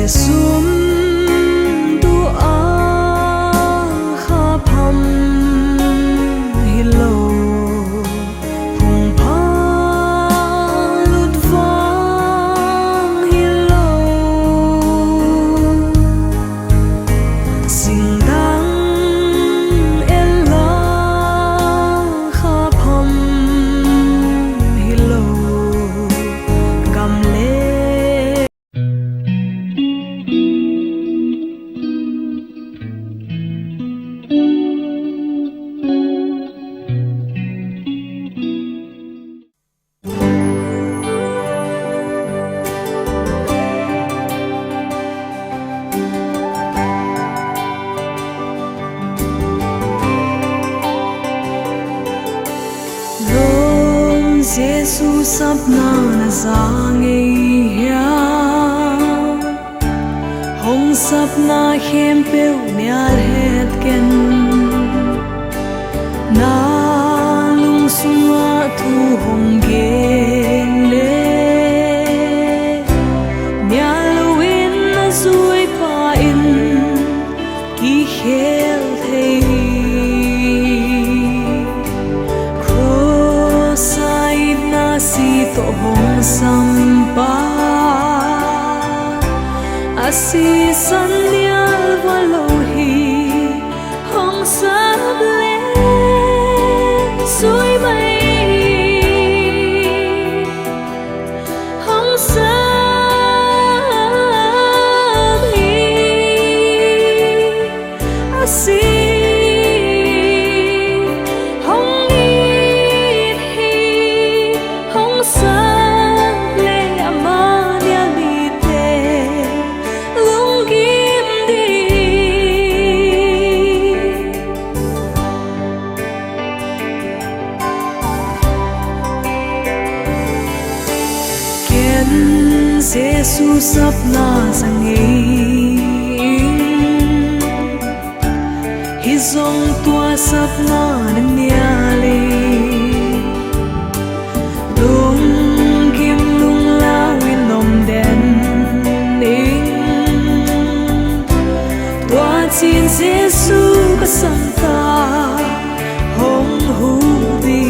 sum tu a kha pham hilo hung pha lut vang hilo sing dang ella kha pham hilo gam le Jesus sapna na zange ya hong sapna khem pel nyal het ken na lung sunga thu hong gen le nyal win na zui pa in ki khel thei si to hong sampa asi san nial valohi hong sab le sui mai hong sab hi asi Jesus sapna sange hi zong tua sapna niale lung kim lung la win nom den ning tua chin Jesus ka santa hong hu di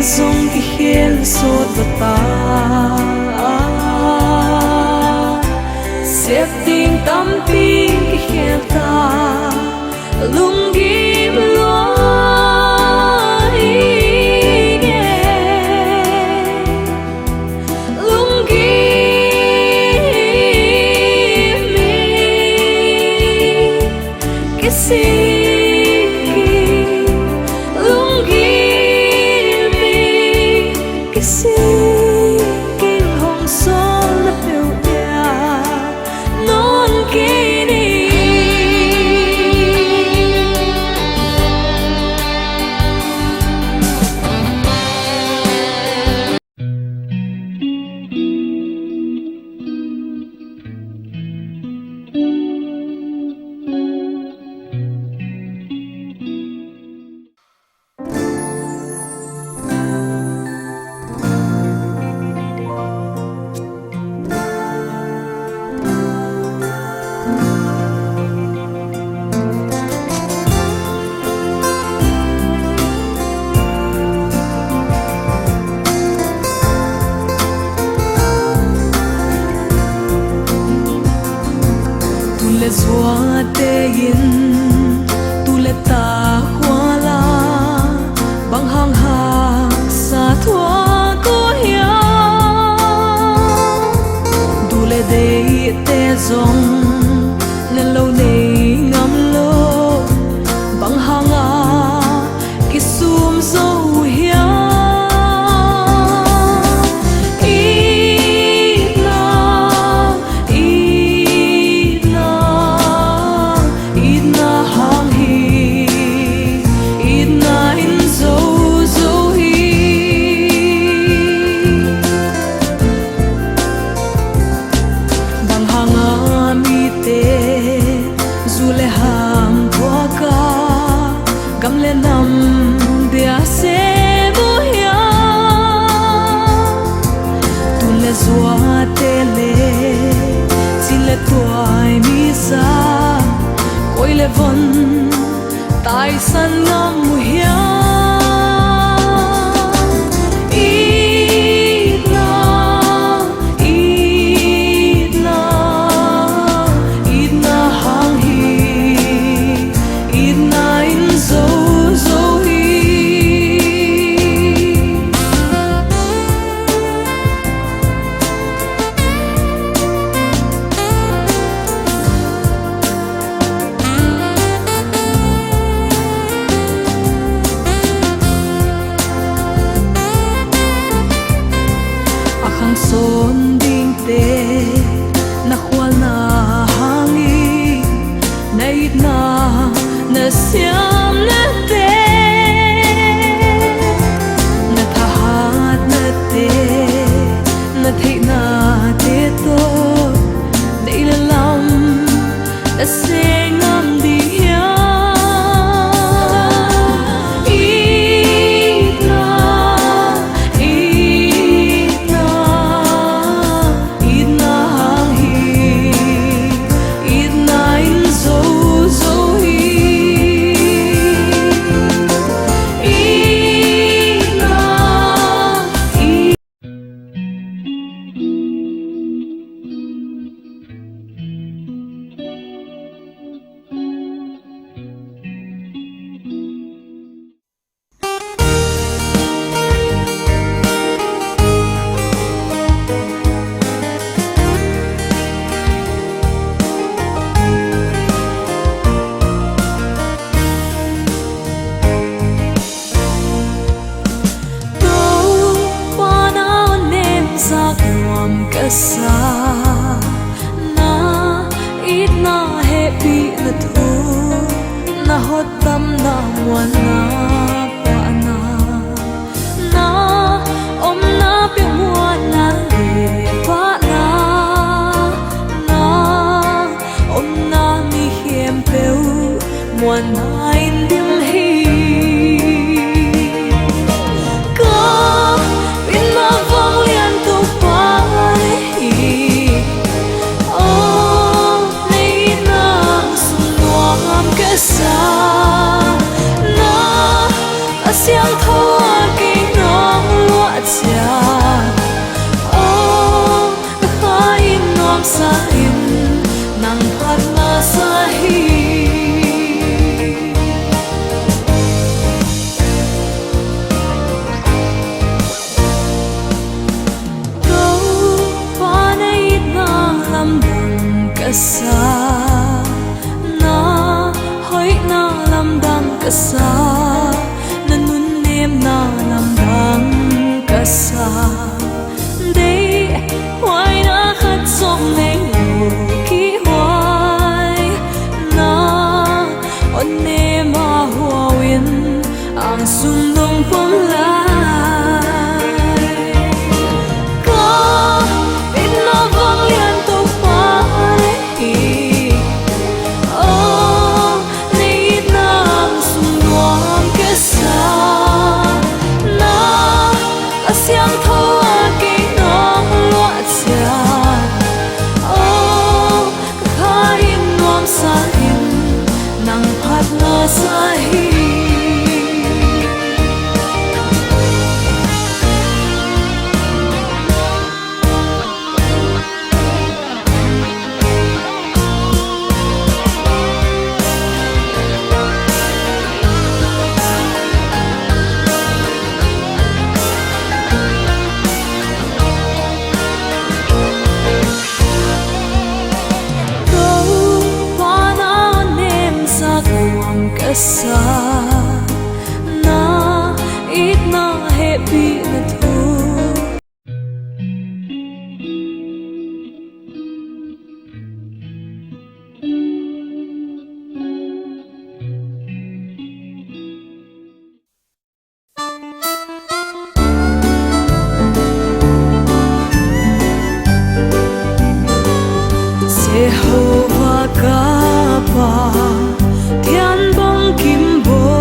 song ki khel sot bata sep ting tam ping ki khel ta lung kim lo lung kim mi kisi ai san ngam mu hiya son ding te na khwal na hangi nait na siam na te na thahat na te na thei na te to nei la lam na sengam di sa na it na happy na thu na hot tam na wana pa na na om na pe muan na le pa na na om na mi hiem peu muan na in dim hi siang thua kinh nong lụa cha ô khai nom sa in nang phat na sa hi đâu pa nei na lam dang ka sa na hoi na lam dang ka sa na lam dang ka sa đây hoài na khát som nei lu ki hoài na on ne ma hoa win ang sum dong pom lai ka in na vang lian to pa hi oh nei na sum nuam ka sa siang thua kinh nong lụa cha ô khai nuam sa in nang phat na sa hi sa na it na happy na thu Jehovah ka pa thian bong kim bo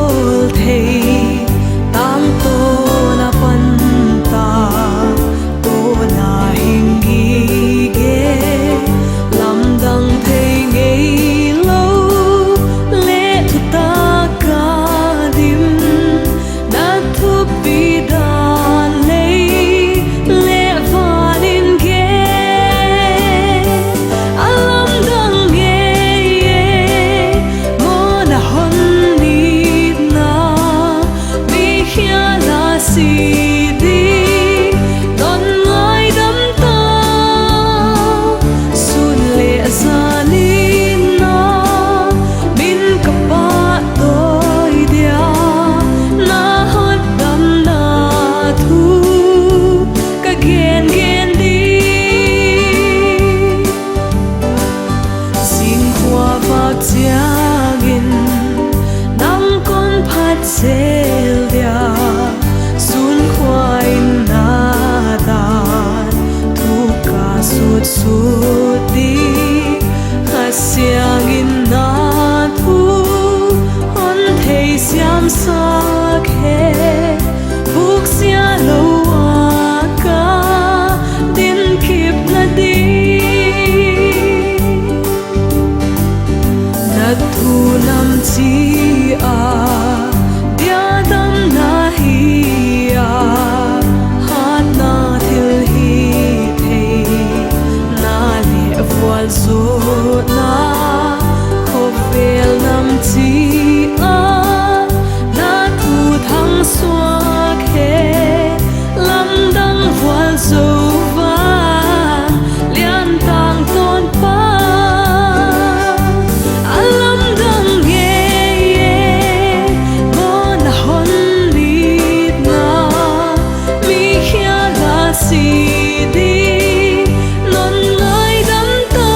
gì đi non lời đắm ta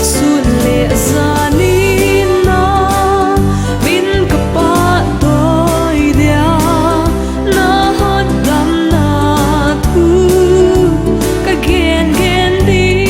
xuân lệ ra ni na bin ka pa tôi dia na hot dam na thu ka gen gen đi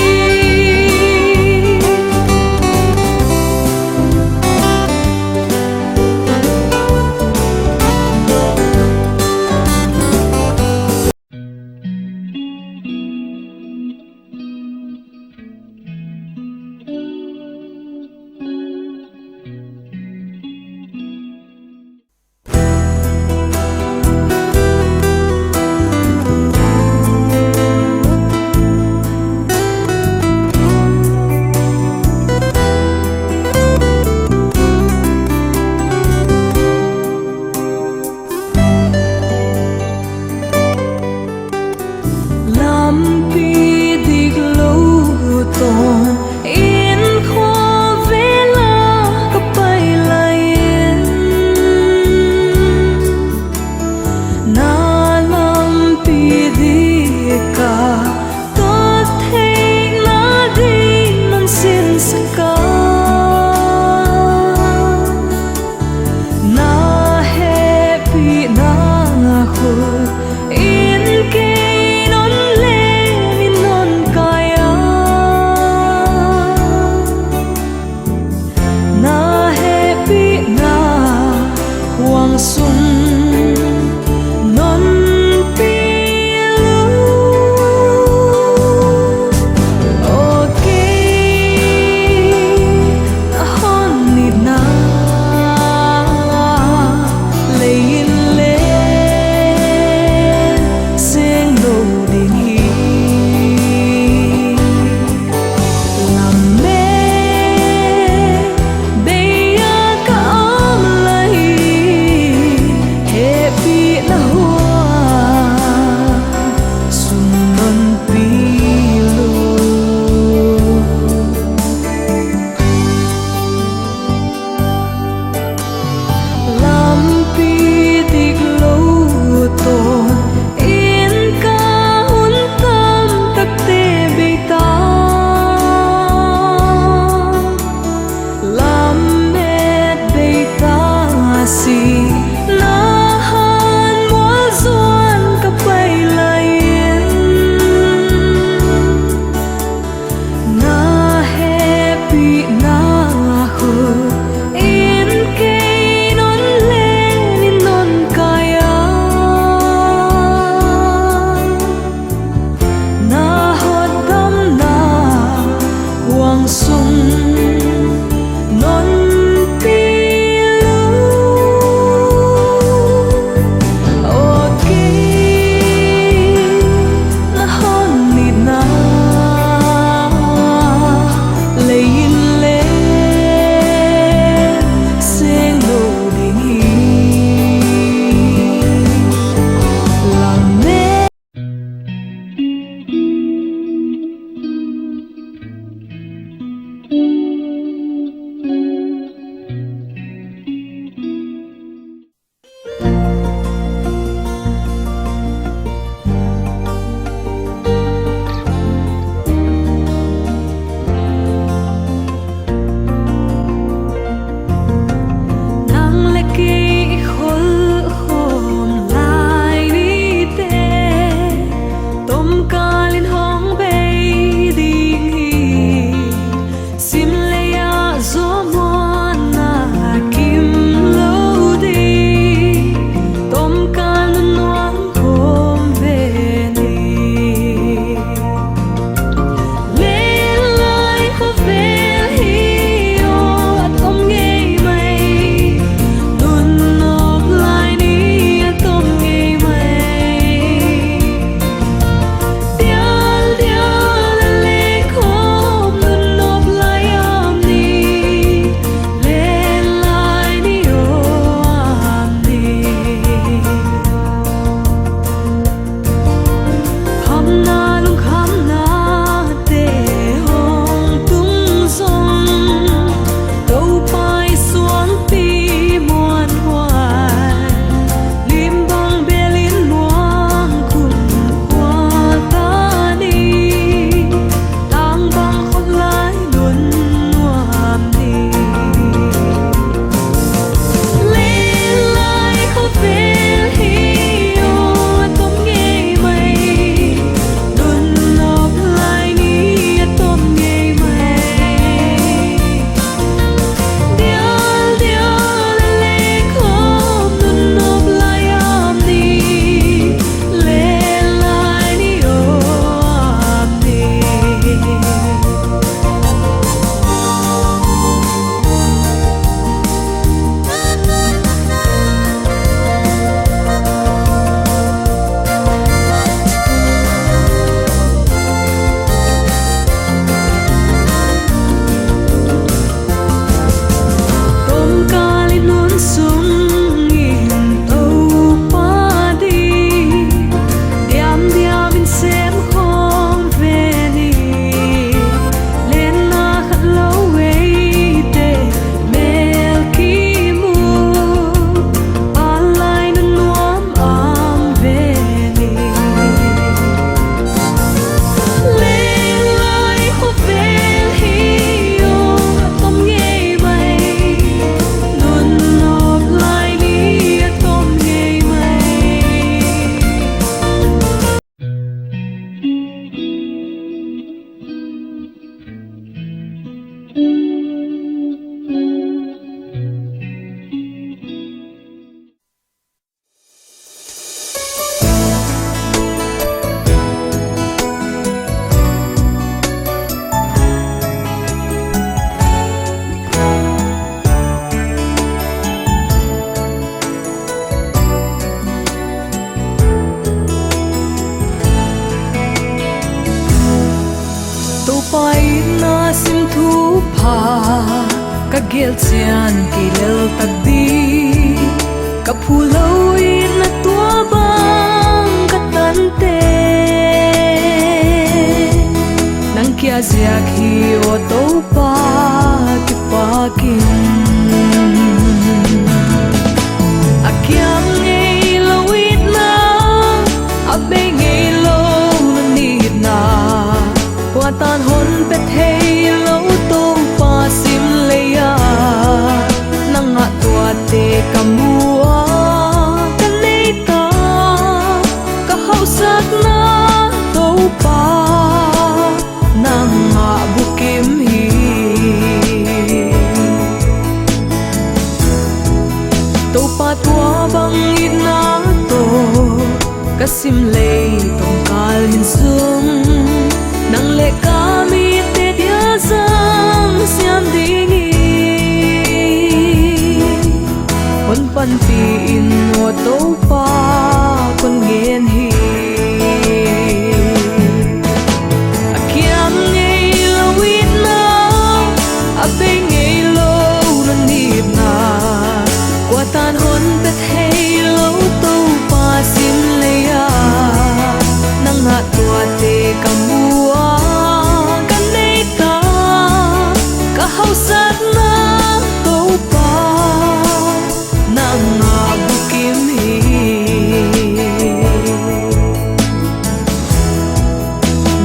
gel chian ki lel tak di ka phuloi na tua bang ka tan te nang kia zia khi o to pa ki pa kin akyang ngei lo wit na abe ngei lo ni na qua tan hon pe thei lo to pa sim le ya nang a tua te kamua kan nei ta ka hau sak na to pa nang a bukim hi to pa tua bang ina to kasim le tong kal hin sung nang le kami te dia sang siam dingi hon pan pi in o to pa kon gen hi akyang ngei lo wit na abe ngei lo na nip na qua tan hon pe thei lo to pa sim le ya nang ha tua te kamua kan nei ta ka hau sat na to pa nang a bukim hi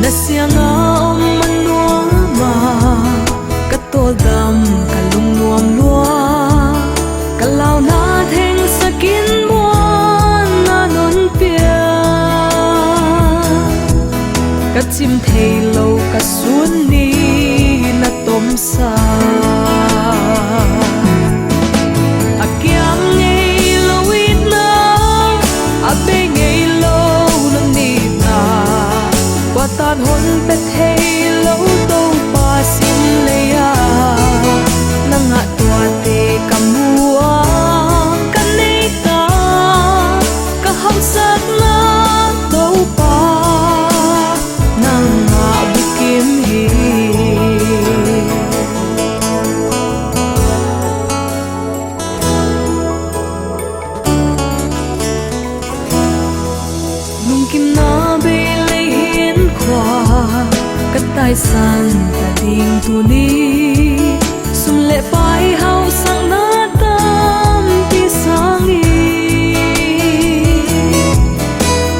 na sianga om manua ma ka to dam ka lung nuam lua ka lau na theng sakin buan na non pia ka chim thei lo ka sun ni na tom sa akyang ngei lo wit na abe ngei lo na ni na qua tan hon pe thei lo to pa sim le ya nang a tua te kamua kan nei ta ka hau sat na to pa nang a bukim hi lung kim na be le hin khwa ka tai san ta ding tu ni sum le pai hau sang na tam ti sang i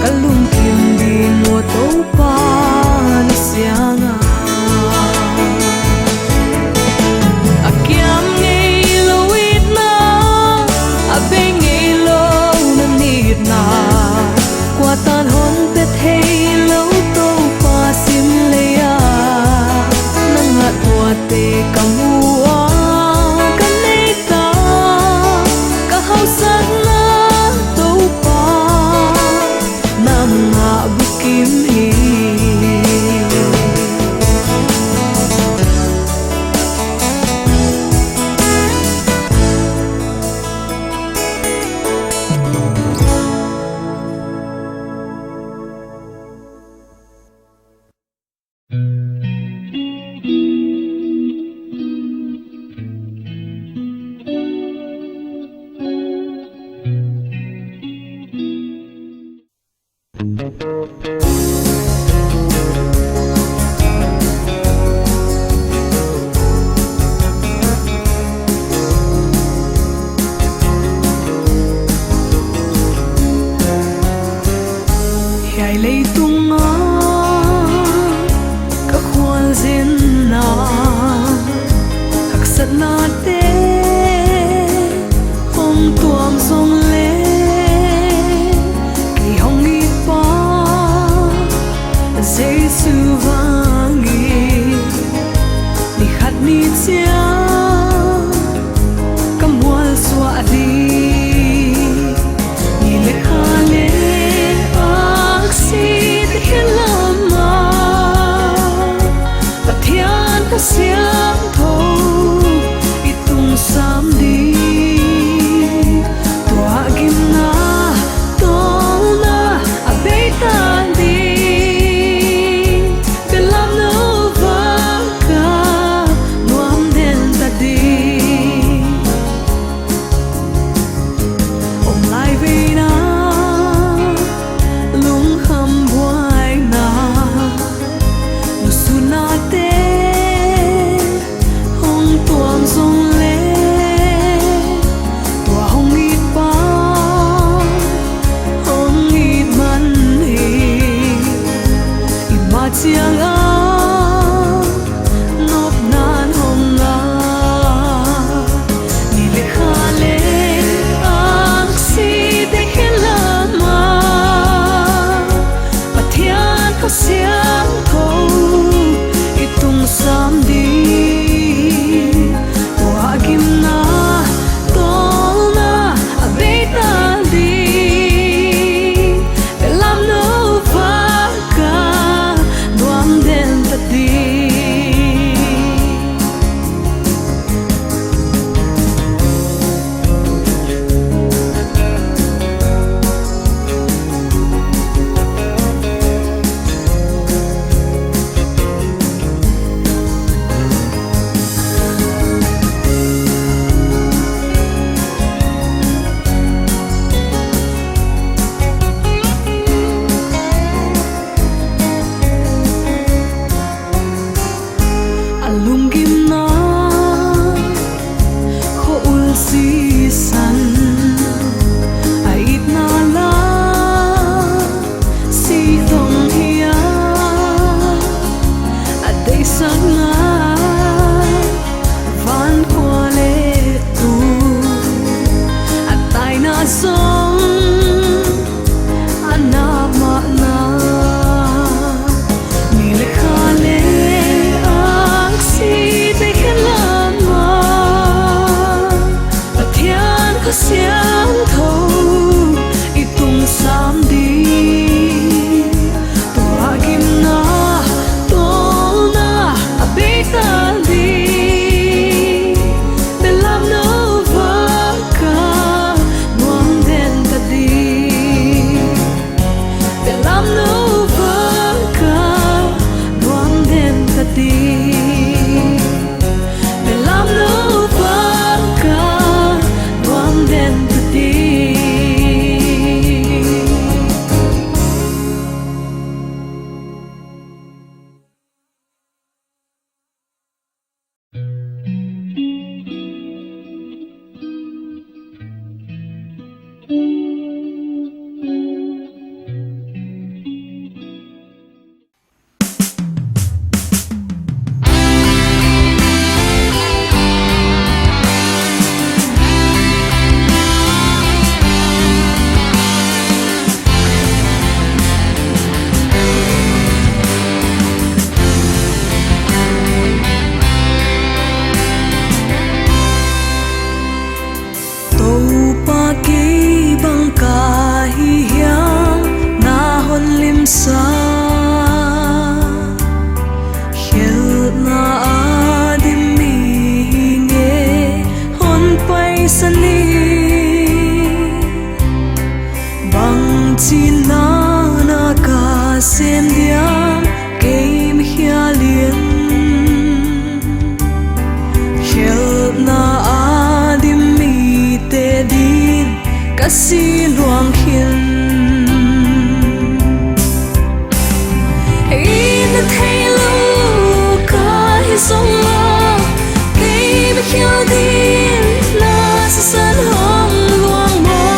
kalung kim di mo to pa ni sianga akyam ngei lo wit na abe ngei lo na nit na qua tan hon pe thei lo to pa sim le ya nang a tua te kamua kan nei ta ka hau sat na to pa nang a bukim hi Hãy lấy tung á các khoan zin na hak sat na te hong tuam song le ki hong i pa Giêsu vangi ni khat ni chia kamual swa di ni le khale Sid hilama pathian ka siam tho itung sam di tua gim na tol na abeita di belam no va ka nuam den ta di xiang thâu itung sam đi hoa kim na tol na abeta đi làm nấu phá cả đoan đen ta đi lung kim na kho ul si san ait na la si thong hia a dei sang na van kwa le tu a tai na song ana ma na mi le kha le xiang thâu itung sam đi tua kim na tol na abeta đi để làm nấu vỡ cả nuông đen ta đi để làm nấu vỡ cả nuông đen ta đi để làm nấu vỡ cả đen ta đi sa khel na adim mi nge hon pai sani bang chin na na ka sem diam ke mi hia lien khel na adim mi te din ka si luang hin thấy lâu cái sông lo cây bị khiêu đi là sân hồng luang mơ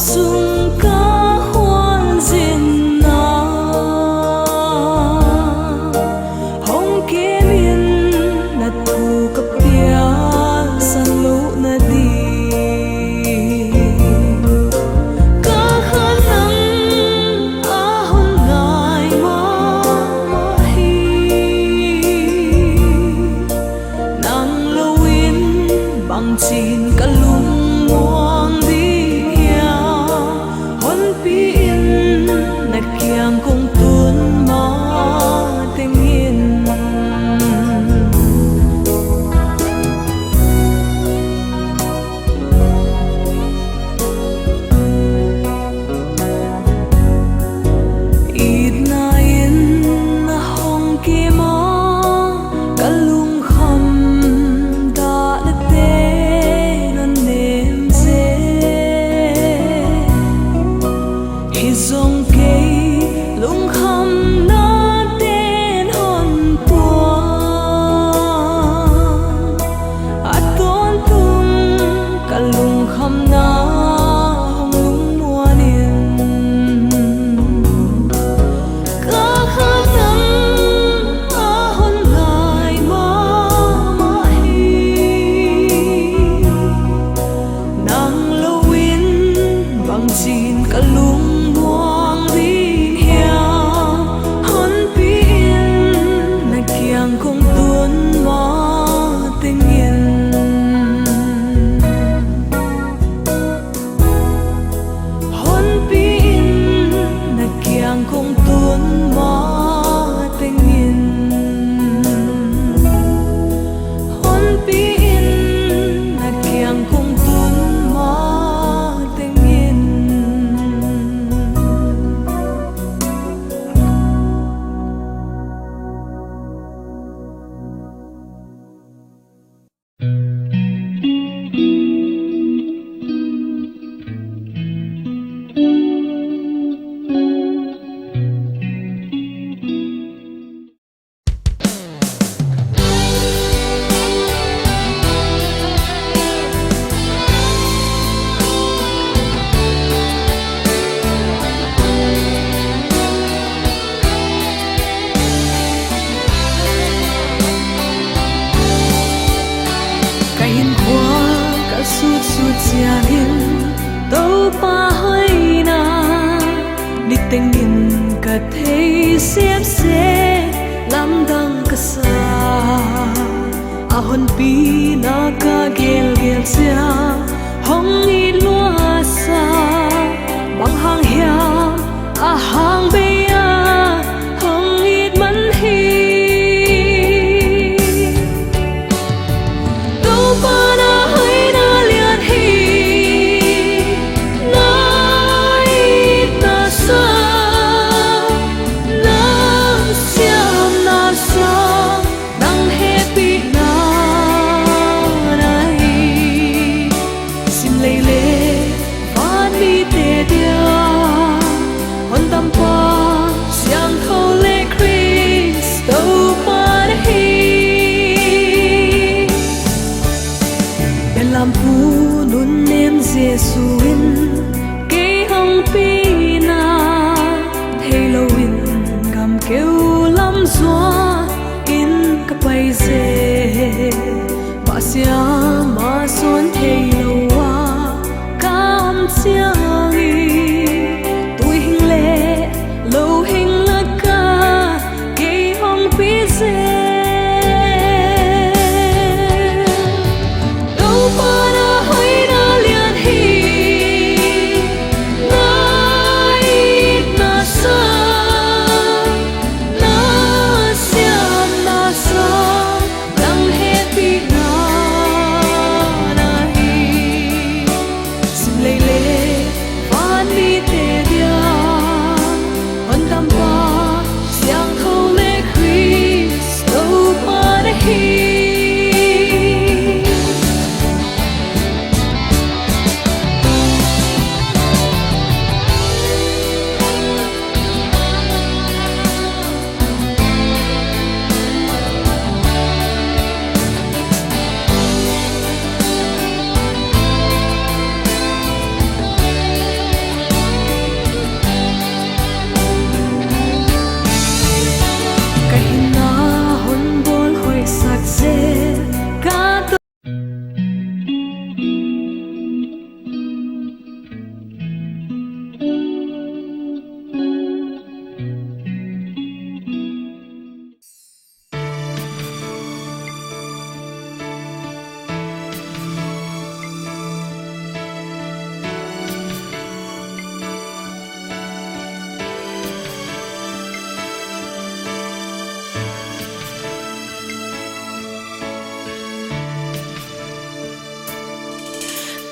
Sung ca hoan diện na hong ke min na thu kapia san lu na di ka khanang a hon ngai ma hi nang lowin bang chin ka lung muang di kiang kong tuôn ma tình yên ít na yên na hong kia ma cả lung khăm đã lệ tê nan nêm dê hi dòng cây lung khăm na tên hồn tua a tôn tung cả lung khăm na hong lung mua niên cả khát nắng a hôn ngài ma hi nàng lâu in bằng chín cả lung buông đi kong tuôn ma tình yên hôn pin na kiang kong tuôn ma tình yên hôn pin na kiang kong tuôn ma tình yên suốt suốt gia đình đâu pa hơi na đi tình nhìn cả thấy xếp xế làm đắng cả xa a hôn pi na cả gel gel xa hong đi lúa xa bằng hàng hea a hàng bê a hong ít mắn hi đâu pa na hơi na liệt hi na ít na xa na xiêm na xa đắng hết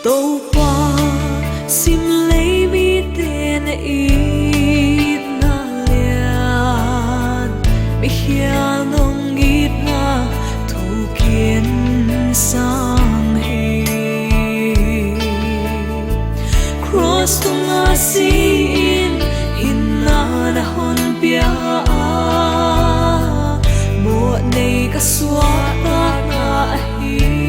tàu qua sim lấy mi tên ít na liền mi hiền nông ít na thu kiến sang hi cross tung asin hin na hon pia mo nei ka suat na hi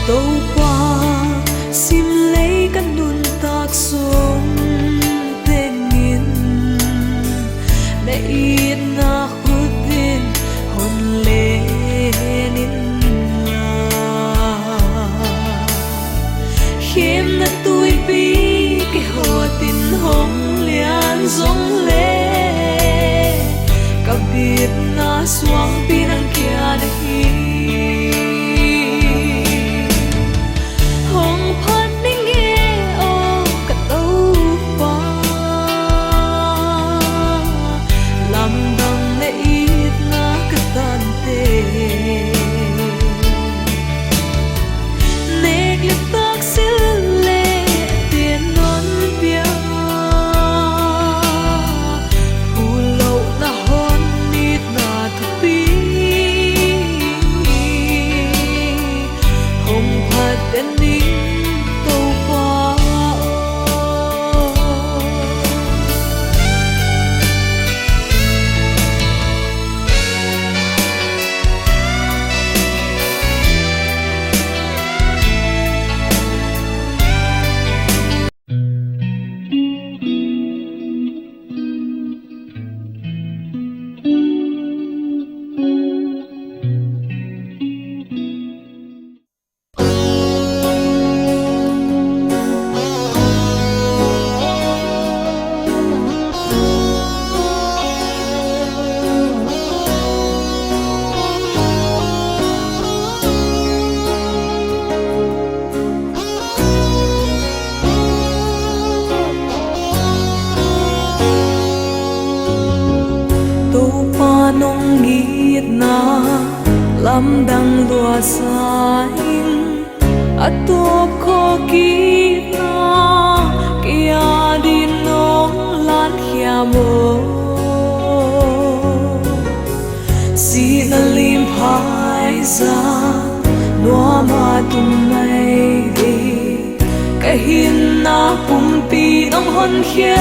tàu qua sim lấy căn nun tác xuống tên nghiền để yên na hút tên hồn lệ nín khiêm na tôi bi cái hồ tin hồng lian giống lệ cả biết na xuống bi năng kia đây nông nghiệt na lam đăng lúa xanh atop kho kít na kia đi nông lan khia mô si na lim phai ra noa ma tum mai đi cái hin na pum pi nông hon khia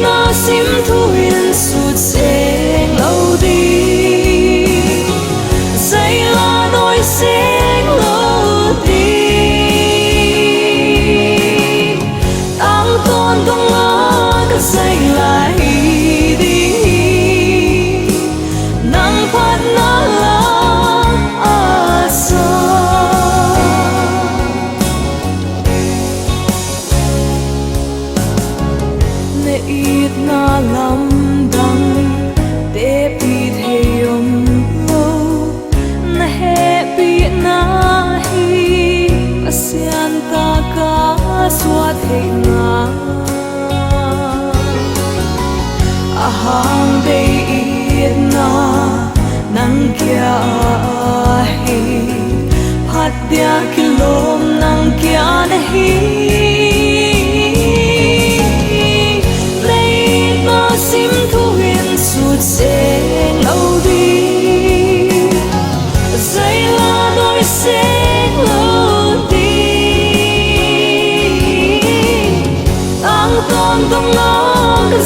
na sim thu hiền sụt sen lâu đi dây la đôi sen lâu đi tăng tôn tung lá cái dây lại đi nắng phát na la asa ít na lam đăng để bị thèm lâu na he bị na hi asian ta cả xóa thế nga ahang đây ít na nang kia hi phát dia kilom nang kia na hi sim thu hiền sụt sen lâu đi dây la đôi sen lâu đi tăng tôn tung lá cái